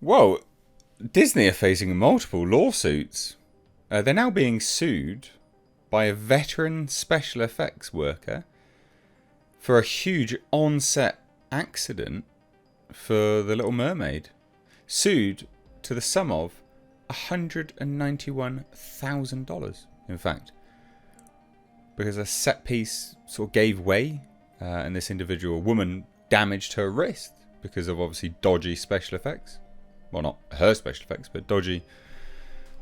Well, Disney are facing multiple lawsuits. They're now being sued by a veteran special effects worker for a huge on-set accident for The Little Mermaid. Sued to the sum of $191,000, in fact. Because a set piece sort of gave way, and this individual woman damaged her wrist because of obviously dodgy special effects. Well, not her special effects, but dodgy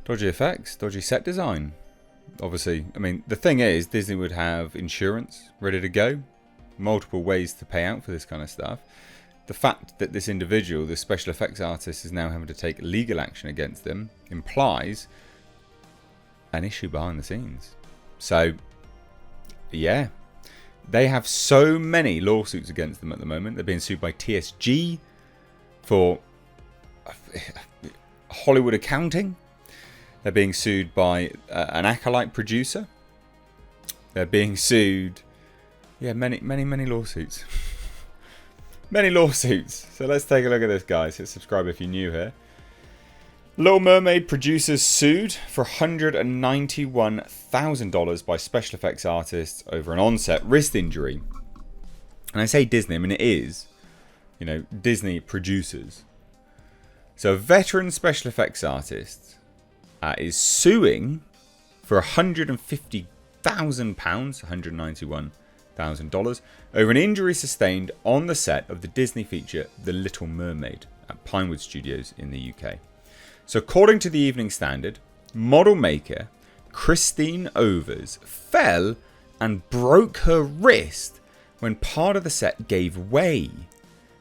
effects, dodgy set design. Obviously, I mean, the thing is, Disney would have insurance ready to go, multiple ways to pay out for this kind of stuff. The fact that this individual, this special effects artist, is now having to take legal action against them implies an issue behind the scenes. So, yeah, they have so many lawsuits against them at the moment. They're being sued by TSG for Hollywood accounting. They're being sued by an acolyte producer. They're being sued. Yeah, many lawsuits. Many lawsuits. So let's take a look at this, guys. Hit subscribe if you're new here. Little Mermaid producers sued for $191,000 by special effects artists over an on-set wrist injury. And I say Disney, I mean it is, Disney producers. So a veteran special effects artist is suing for £150,000, $191,000, over an injury sustained on the set of the Disney feature The Little Mermaid at Pinewood Studios in the UK. So according to the Evening Standard, model maker Christine Overs fell and broke her wrist when part of the set gave way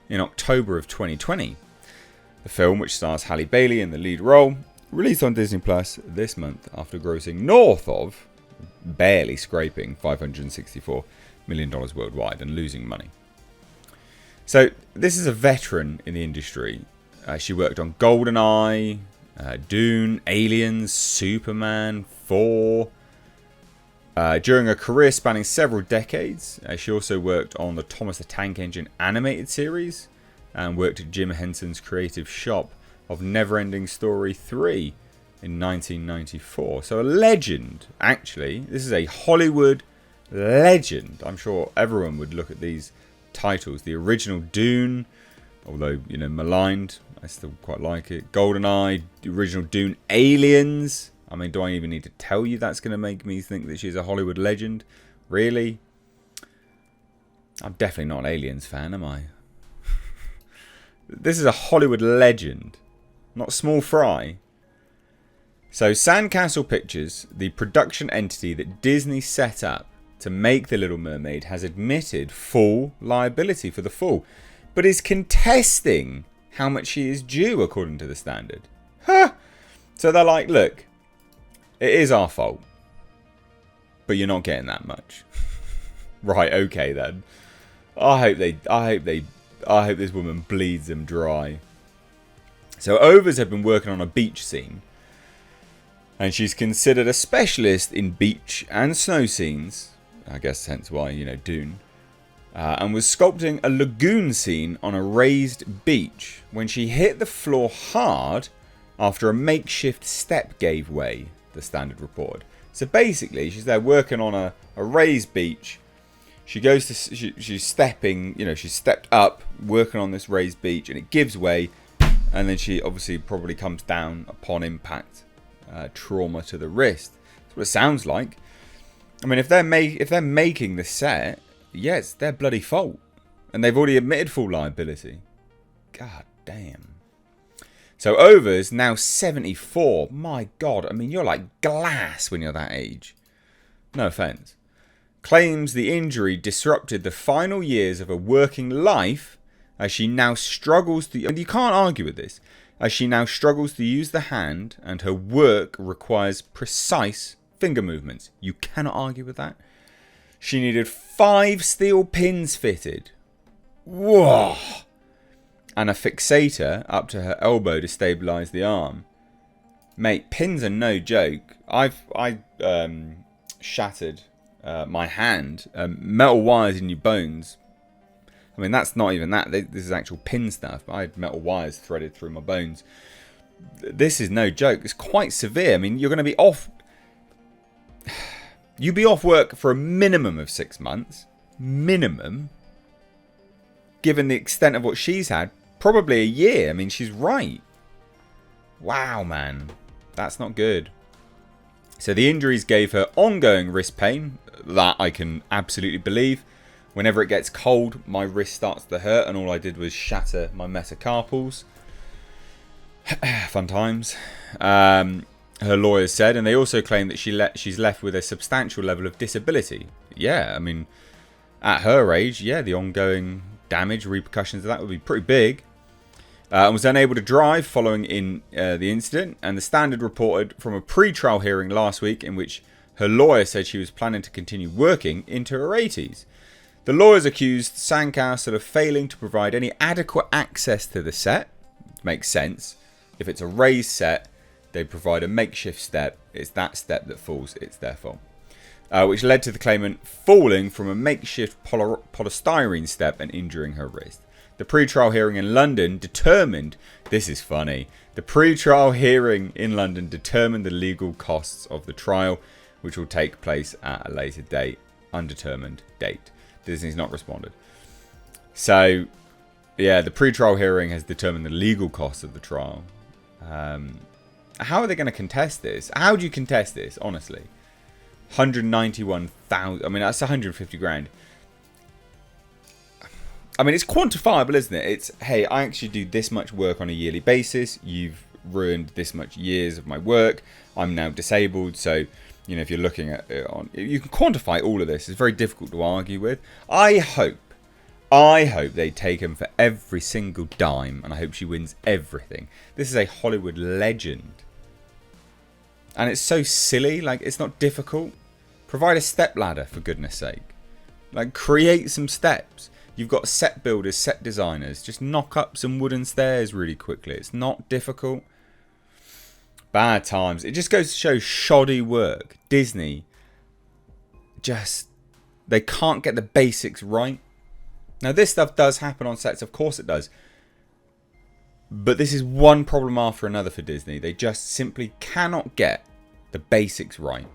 in October of 2020. The film, which stars Halle Bailey in the lead role, released on Disney Plus this month after grossing north of, barely scraping, $564 million worldwide and losing money. So this is a veteran in the industry. She worked on GoldenEye, Dune, Aliens, Superman, 4. During a career spanning several decades, she also worked on the Thomas the Tank Engine animated series and worked at Jim Henson's creative shop of Neverending Story 3 in 1994. So a legend, actually. This is a Hollywood legend. I'm sure everyone would look at these titles. The original Dune, although, maligned, I still quite like it. GoldenEye, the original Dune, Aliens. I mean, do I even need to tell you that's going to make me think that she's a Hollywood legend? Really? I'm definitely not an Aliens fan, am I? This is a Hollywood legend, not small fry. So Sandcastle Pictures, the production entity that Disney set up to make The Little Mermaid, has admitted full liability for the fall, but is contesting how much she is due according to the Standard. Huh! So they're like, look, it is our fault, but you're not getting that much. Right, okay then. I hope this woman bleeds them dry. So Overs have been working on a beach scene, and she's considered a specialist in beach and snow scenes. I guess hence why, Dune. And was sculpting a lagoon scene on a raised beach when she hit the floor hard after a makeshift step gave way, the Standard reported. So basically, she's there working on a raised beach. She goes to, she's stepping, she's stepped up, working on this raised beach, and it gives way. And then she obviously probably comes down upon impact, trauma to the wrist. That's what it sounds like. I mean, if they're making the set, yeah, it's their bloody fault. And they've already admitted full liability. God damn. So Overs, now 74. My God, I mean, you're like glass when you're that age. No offence. Claims the injury disrupted the final years of her working life as she now struggles to... And you can't argue with this. As she now struggles to use the hand and her work requires precise finger movements. You cannot argue with that. She needed 5 steel pins fitted. Whoa! And a fixator up to her elbow to stabilise the arm. Mate, pins are no joke. I shattered my hand. Metal wires in your bones. I mean, that's not even that. This is actual pin stuff. I had metal wires threaded through my bones. This is no joke. It's quite severe. I mean, you're going to be off. You'd be off work for a minimum of 6 months. Minimum. Given the extent of what she's had. Probably a year. I mean, she's right. Wow, man. That's not good. So the injuries gave her ongoing wrist pain. That I can absolutely believe. Whenever it gets cold, my wrist starts to hurt, and all I did was shatter my metacarpals. Fun times. Her lawyers said, and they also claim that she's left with a substantial level of disability. Yeah, I mean, at her age, yeah, the ongoing damage, repercussions of that would be pretty big. And was unable to drive following the incident, and the Standard reported from a pre-trial hearing last week in which her lawyer said she was planning to continue working into her 80s. The lawyers accused Sandcastle of failing to provide any adequate access to the set. Makes sense. If it's a raised set, they provide a makeshift step. It's that step that falls. It's their fault. Which led to the claimant falling from a makeshift polystyrene step and injuring her wrist. The pre-trial hearing in London determined... This is funny. The pre-trial hearing in London determined the legal costs of the trial, which will take place at a later date. Undetermined date. Disney's not responded. So, yeah, the pre-trial hearing has determined the legal costs of the trial. How are they going to contest this? How do you contest this, honestly? 191,000. I mean, that's 150 grand. I mean, it's quantifiable, isn't it? It's, hey, I actually do this much work on a yearly basis. You've ruined this much years of my work. I'm now disabled, so... You know, if you're looking at it on... You can quantify all of this. It's very difficult to argue with. I hope they take him for every single dime. And I hope she wins everything. This is a Hollywood legend. And it's so silly. Like, it's not difficult. Provide a step ladder, for goodness sake. Like, create some steps. You've got set builders, set designers. Just knock up some wooden stairs really quickly. It's not difficult. Bad times. It just goes to show shoddy work. Disney they can't get the basics right. Now, this stuff does happen on sets. Of course it does. But this is one problem after another for Disney. They just simply cannot get the basics right.